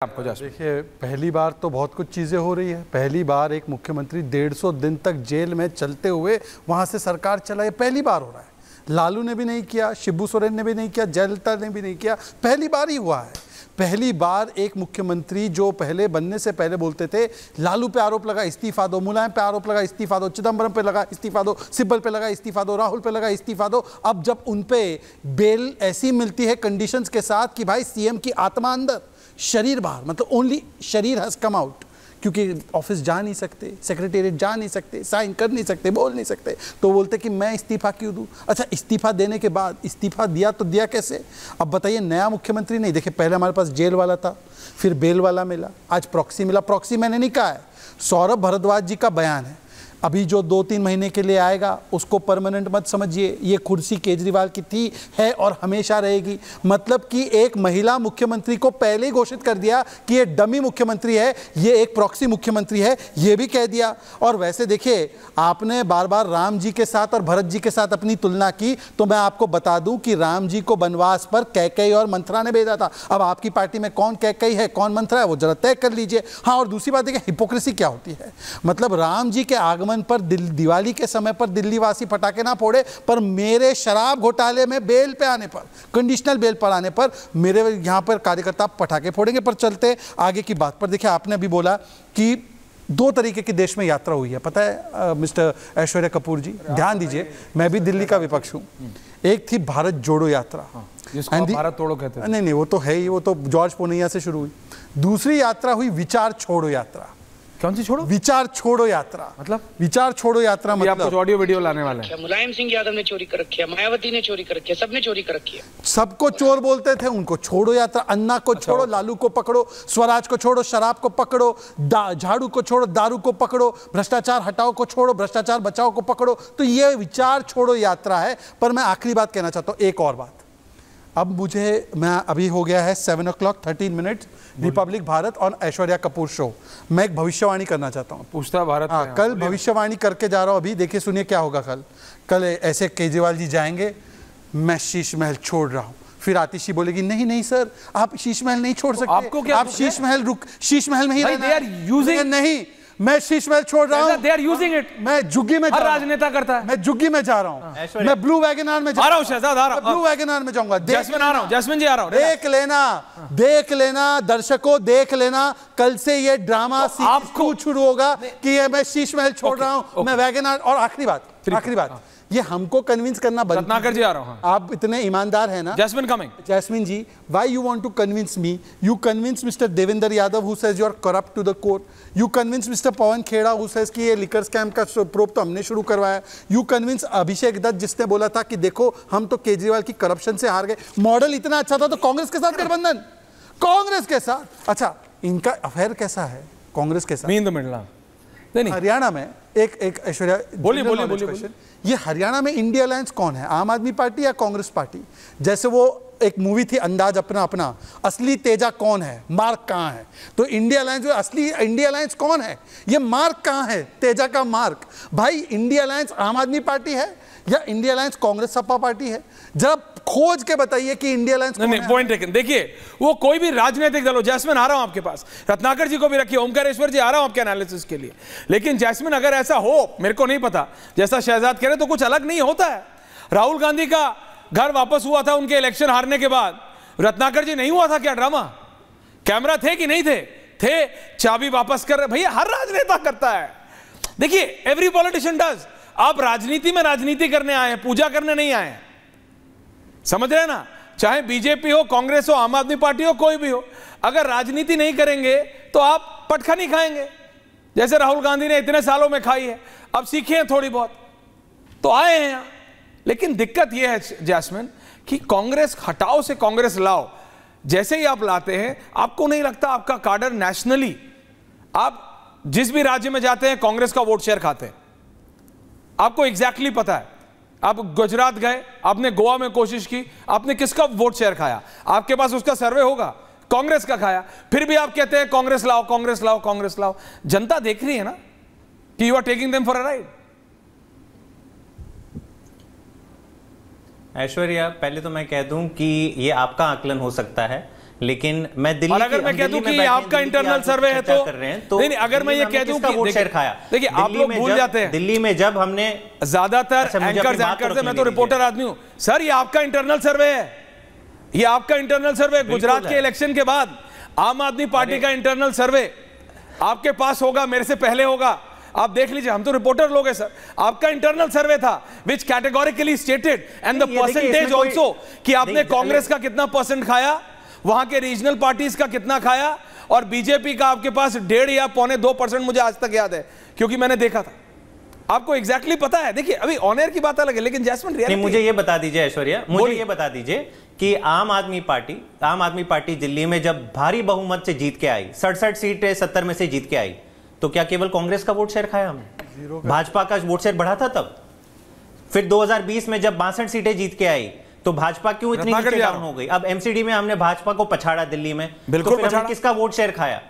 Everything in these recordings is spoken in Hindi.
आपको देखिए, पहली बार तो बहुत कुछ चीज़ें हो रही है। पहली बार एक मुख्यमंत्री 150 दिन तक जेल में चलते हुए वहां से सरकार चलाए, पहली बार हो रहा है। लालू ने भी नहीं किया, शिबू सोरेन ने भी नहीं किया, जयललिता ने भी नहीं किया, पहली बार ही हुआ है। पहली बार एक मुख्यमंत्री जो पहले बनने से पहले बोलते थे लालू पे आरोप लगा इस्तीफा दो, मुलायम पे आरोप लगा इस्तीफा दो, चिदंबरम पे लगा इस्तीफा दो, सिब्बल पे लगा इस्तीफा दो, राहुल पे लगा इस्तीफा दो। अब जब उन पे बेल ऐसी मिलती है कंडीशंस के साथ कि भाई सीएम की आत्मा अंदर, शरीर बाहर, मतलब ओनली शरीर हैज कम आउट, क्योंकि ऑफिस जा नहीं सकते, सेक्रेटेरिएट जा नहीं सकते, साइन कर नहीं सकते, बोल नहीं सकते, तो बोलते कि मैं इस्तीफा क्यों दूं। अच्छा, इस्तीफा देने के बाद इस्तीफा दिया तो दिया कैसे? अब बताइए, नया मुख्यमंत्री नहीं। देखिए, पहले हमारे पास जेल वाला था, फिर बेल वाला मिला, आज प्रॉक्सी मिला। प्रॉक्सी मैंने नहीं कहा है, सौरभ भारद्वाज जी का बयान है। अभी जो 2-3 महीने के लिए आएगा उसको परमानेंट मत समझिए, ये कुर्सी केजरीवाल की थी, है और हमेशा रहेगी। मतलब कि एक महिला मुख्यमंत्री को पहले ही घोषित कर दिया कि ये डमी मुख्यमंत्री है, ये एक प्रॉक्सी मुख्यमंत्री है, ये भी कह दिया। और वैसे देखिए, आपने बार बार राम जी के साथ और भरत जी के साथ अपनी तुलना की, तो मैं आपको बता दूं कि राम जी को वनवास पर कैकेयी और मंथरा ने भेजा था। अब आपकी पार्टी में कौन कैकेयी है कौन मंथरा है वो जरा तय कर लीजिए। हाँ, और दूसरी बात देखिए, हिपोक्रेसी क्या होती है। मतलब राम जी के आगमन पर दिवाली के समय पर दिल्ली वासी पटाखे ना फोड़े, पर मेरे शराब घोटाले में बेल पे आने पर, कंडीशनल बेल पर आने पर मेरे यहां पर कार्यकर्ता पटाखे फोड़ेंगे। पर चलते आगे की बात पर, देखिए आपने अभी बोला कि 2 तरीके की देश में यात्रा हुई है, पता है मिस्टर ऐश्वर्या कपूर जी, ध्यान दीजिए, मैं भी दिल्ली का विपक्ष हूं। एक थी भारत जोड़ो यात्रा, जिसको भारत तोड़ो कहते हैं। नहीं, वो तो है ही, वो तो जॉर्ज पूनैया से शुरू हुई। दूसरी यात्रा हुई विचार छोड़ो यात्रा। कौन सी छोड़ो? विचार छोड़ो यात्रा। मतलब विचार छोड़ो यात्रा मतलब आप ऑडियो वीडियो लाने वाले हैं। मुलायम सिंह यादव ने चोरी कर रखी है, मायावती ने चोरी कर रखी है, सबने चोरी कर रखी है। सबको चोर बोलते थे, उनको छोड़ो यात्रा। अन्ना को छोड़ो, लालू को पकड़ो, स्वराज को छोड़ो, शराब को पकड़ो, झाड़ू को छोड़ो, दारू को पकड़ो, भ्रष्टाचार हटाओ को छोड़ो, भ्रष्टाचार बचाओ को पकड़ो। तो ये विचार छोड़ो यात्रा है। पर मैं आखिरी बात कहना चाहता हूं, एक और बात। अब मैं अभी हो गया है 7:13 रिपब्लिक भारत और ऐश्वर्या कपूर शो। मैं एक भविष्यवाणी करना चाहता हूँ। पूछता भारत। हाँ, कल भविष्यवाणी करके जा रहा हूँ। अभी देखिए, सुनिए क्या होगा कल ऐसे केजरीवाल जी जाएंगे, मैं शीश महल छोड़ रहा हूँ। फिर आतिशी बोलेगी नहीं नहीं सर, आप शीश महल नहीं छोड़ सकते, आपको क्या आप शीश महल में ही रहना। नहीं, मैं शीश महल छोड़ रहा हूँ। They are using it. मैं जुग्गी में, हर राजनेता करता है। मैं जुग्गी में जा रहा हूँ, मैं ब्लू वैगनार में जा रहा हूँ, शहजाद आ रहा हूँ, ब्लू वैगनार में जाऊंगा। जैस्मिन आ रहा हूँ, जैस्मिन जी आ रहा हूँ। देख लेना दर्शकों, देख लेना, कल से ये ड्रामा आपको शुरू होगा कि ये मैं शीश महल छोड़ रहा हूँ, मैं वैगनार। और आखिरी बात, ये हमको कन्विंस करना बंद। रत्नाकर जी आ रहा हूं। आप इतने ईमानदार हैं ना। Jasmine coming. Jasmine ji, why you want to convince me? You convince mister Devendra Yadav who says you are corrupt to the core. You convince mister Pawan Khera who says कि ये लिकर स्कैम का प्रोब तो हमने शुरू करवाया। यू कन्विंस अभिषेक दत्त जिसने बोला था कि देखो हम तो केजरीवाल की करप्शन से हार गए। मॉडल इतना अच्छा था तो कांग्रेस के साथ गठबंधन, कांग्रेस के साथ। अच्छा, इनका अफेयर कैसा है कांग्रेस के साथ? नहीं, हरियाणा में एक ऐश्वर्या, बोलिए, ये हरियाणा में इंडिया अलायंस कौन है? आम आदमी पार्टी या कांग्रेस पार्टी? जैसे वो एक मूवी थी अंदाज अपना, असली तेजा कौन है, मार्क कहां है? तो इंडिया अलायंस, असली इंडिया अलायंस कौन है? ये मार्क कहां है, तेजा का मार्क? भाई, इंडिया अलायंस आम आदमी पार्टी है या India alliance Congress Sapa party है? जब खोज के बताइए कि इंडिया अलायंस नहीं, पॉइंट टेकन। देखिए, वो कोई भी राजनीतिक दल हो, जैस्मिन आ रहा हूं आपके पास, रत्नाकर जी को भी रखिए, ओमकारेश्वर जी आ रहा हूं आपके एनालिसिस के लिए। लेकिन जैस्मिन, अगर ऐसा हो, मेरे को नहीं पता, जैसा शहजाद कह रहे, तो कुछ अलग नहीं होता है। राहुल गांधी का घर वापस हुआ था उनके इलेक्शन हारने के बाद, रत्नाकर जी नहीं हुआ था क्या ड्रामा? कैमरा थे कि नहीं थे, चाबी वापस कर रहे। भैया, हर राजनेता करता है। देखिए, एवरी पॉलिटिशियन डज। आप राजनीति में राजनीति करने आए हैं, पूजा करने नहीं आए हैं, समझ रहे हैं ना? चाहे बीजेपी हो, कांग्रेस हो, आम आदमी पार्टी हो, कोई भी हो, अगर राजनीति नहीं करेंगे तो आप पटखा नहीं खाएंगे, जैसे राहुल गांधी ने इतने सालों में खाई है। अब सीखे हैं थोड़ी बहुत तो आए हैं यहां। लेकिन दिक्कत यह है जैस्मिन कि कांग्रेस हटाओ से कांग्रेस लाओ, जैसे ही आप लाते हैं, आपको नहीं लगता आपका काडर नेशनली, आप जिस भी राज्य में जाते हैं कांग्रेस का वोट शेयर खाते हैं? आपको एग्जैक्टली पता है। आप गुजरात गए, आपने गोवा में कोशिश की, आपने किसका वोट शेयर खाया? आपके पास उसका सर्वे होगा, कांग्रेस का खाया। फिर भी आप कहते हैं कांग्रेस लाओ, कांग्रेस लाओ, कांग्रेस लाओ। जनता देख रही है ना कि you are taking them for a ride. Aishwarya, पहले तो मैं कह दूं कि ये आपका आकलन हो सकता है, लेकिन मैं दिल्ली और अगर मैं कह दूं कि आपका इंटरनल सर्वे है तो नहीं, अगर मैं ये कह दूं कि वोट शेयर खाया, देखिए आप लोग भूल जाते हैं दिल्ली में जब हमने ज्यादातर एंकर से, मैं तो रिपोर्टर आदमी हूं सर, ये आपका इंटरनल सर्वे है, ये आपका इंटरनल सर्वे। गुजरात के इलेक्शन के बाद आम आदमी पार्टी का इंटरनल सर्वे आपके पास होगा, मेरे से पहले होगा, आप देख लीजिए, हम तो रिपोर्टर लोग हैं सर। आपका इंटरनल सर्वे था which categorically stated and the percentage also कि आपने कांग्रेस का कितना परसेंट खाया, वहां के रीजनल पार्टीज का कितना खाया, और बीजेपी का आपके पास 1.5 या 1.25% मुझे आज तक याद है क्योंकि मैंने देखा था। आपको एग्जैक्टली पता है। देखिए अभी ऑन एयर की बात अलग है, लेकिन जैस्मिन रियलिटी। मुझे ये बता दीजिए ऐश्वर्या, मुझे ये बता दीजिए कि आम आदमी पार्टी दिल्ली में जब भारी बहुमत से जीत के आई, 67 सीटें 70 में से जीत के आई, तो क्या केवल कांग्रेस का वोट शेयर खाया हमने? भाजपा का वोट शेयर बढ़ा था तब। फिर 2020 में जब 62 सीटें जीत के आई तो भाजपा क्यों इतनी नीचे डाउन हो गई? अब एमसीडी में हमने भाजपा को पछाड़ा दिल्ली में, बिल्कुल, तो फिर हमने किसका वोट शेयर खाया?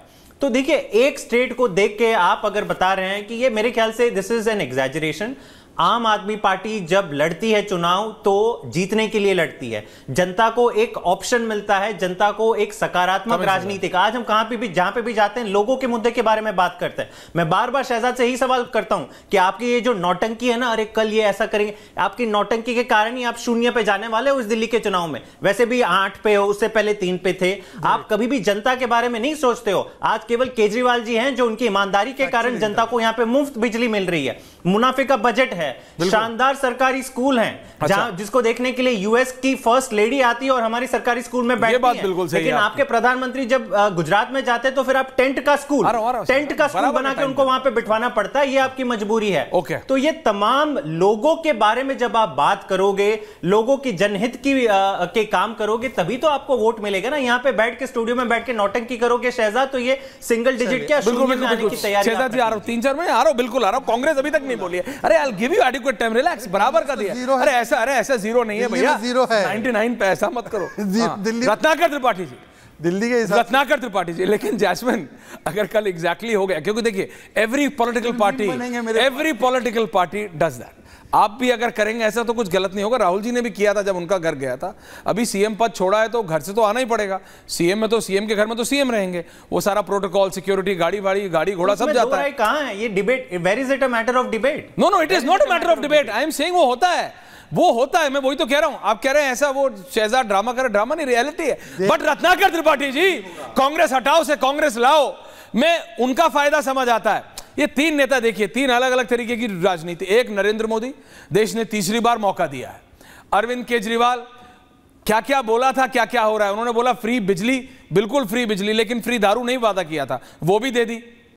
तो देखिए, एक स्टेट को देख के आप अगर बता रहे हैं कि ये, मेरे ख्याल से दिस इज एन एग्जैजरेशन। आम आदमी पार्टी जब लड़ती है चुनाव तो जीतने के लिए लड़ती है, जनता को एक ऑप्शन मिलता है, जनता को एक सकारात्मक राजनीति का। आज हम कहां पे भी, जहां पे भी जाते हैं, लोगों के मुद्दे के बारे में बात करते हैं। मैं बार बार शहजाद से यही सवाल करता हूं कि आपकी ये जो नौटंकी है ना, अरे कल ये ऐसा करेंगे, आपकी नौटंकी के कारण ही आप 0 पे जाने वाले हो इस दिल्ली के चुनाव में। वैसे भी 8 पे हो, उससे पहले 3 पे थे। आप कभी भी जनता के बारे में नहीं सोचते हो। आज केवल केजरीवाल जी हैं जो उनकी ईमानदारी के कारण जनता को यहां पे मुफ्त बिजली मिल रही है, मुनाफे का बजट है, शानदार सरकारी स्कूल हैं, जहां जिसको देखने के लिए यूएस की फर्स्ट लेडी आती है और हमारी सरकारी स्कूल में बैठती है। बात बिल्कुल सही है। लेकिन आपके प्रधानमंत्री जब गुजरात में जाते हैं तो फिर आप टेंट का स्कूल बना के उनको वहां पे बिठवाना पड़ता है, ये आपकी मजबूरी है। तो ये तमाम लोगों के बारे में जब आप बात करोगे, लोगों की जनहित के काम करोगे, तभी तो आपको वोट मिलेगा ना। यहाँ पे बैठ के स्टूडियो में बैठ के नौटंकी करोगे शहजाद, तो ये सिंगल डिजिट क्या शून्य में आने की तैयारी। शहजाद जी आ रहा हूं, 3-4 महीने आ रहा हूं, बिल्कुल आ रहा हूं। कांग्रेस अभी तक नहीं बोली है। अरे I will give you adequate time, relax, बराबर का दिया। अरे ऐसा जीरो नहीं है भैया, 99 पे ऐसा मत करो। रत्नाकर त्रिपाठी जी, दिल्ली के रत्नाकर त्रिपाठी जी। लेकिन जैस्मिन अगर कल एग्जैक्टली हो गया, क्योंकि देखिए every political party does that. आप भी अगर करेंगे ऐसा तो कुछ गलत नहीं होगा। राहुल जी ने भी किया था जब उनका घर गया था। अभी सीएम पद छोड़ा है तो घर से तो आना ही पड़ेगा। सीएम में तो सीएम के घर में तो सीएम रहेंगे, वो सारा प्रोटोकॉल, सिक्योरिटी, गाड़ी घोड़ा सब जाता है। कहां है ये debate? Where is it a matter of debate? No, it is not a matter of debate. I am saying वो होता है, मैं वही तो कह रहा हूं। आप कह रहे हैं ऐसा वो शहजाद ड्रामा करे, ड्रामा नहीं, रियलिटी है। बट रत्नाकर त्रिपाठी जी, कांग्रेस हटाओ से कांग्रेस लाओ, में उनका फायदा समझ आता है। ये 3 नेता देखिए, 3 अलग अलग तरीके की राजनीति। एक नरेंद्र मोदी, देश ने तीसरी बार मौका दिया है। अरविंद केजरीवाल, क्या क्या बोला था, क्या क्या हो रहा है। उन्होंने बोला फ्री बिजली, बिल्कुल फ्री बिजली, लेकिन फ्री दारू नहीं वादा किया था, वो भी दे दी।